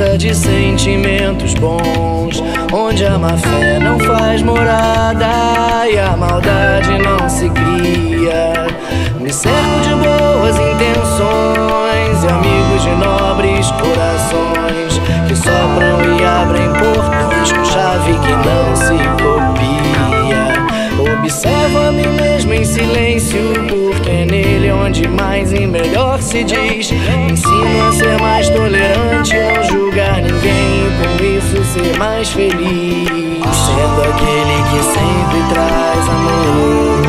casa de sentimentos bons, onde a má fé não faz morada e a maldade não se cria. Me cerco de boas intenções e amigos de nobres corações que sopram e abrem portões com chave que não se copia. Observo a mim mesmo em silêncio, porque é nele onde mais e melhor se diz. Ensino a ser mais tolerante, a não julgar ninguém e com isso ser mais feliz, sendo aquele que sempre traz amor,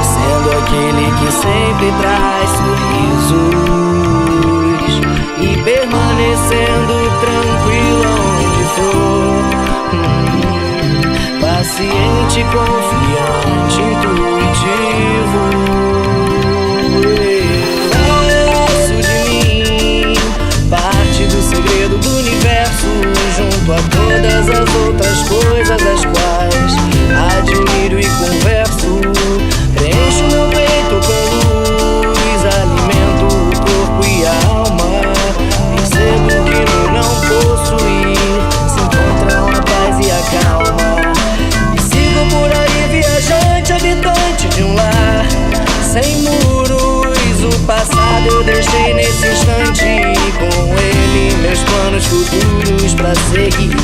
sendo aquele que sempre traz sorrisos e permanecendo tranquilo onde for. Paciente, confiante, intuitivo. Faço de mim parte do segredo do universo, junto a todas as outras coisas as quais admiro e converso. Preencho meu peito com luz, alimento o corpo e a alma. Percebo que no não possuir se encontram a paz e a calma. Por aí viajante, habitante de um lar sem muros. O passado eu deixei nesse instante, com ele meus planos futuros pra seguir.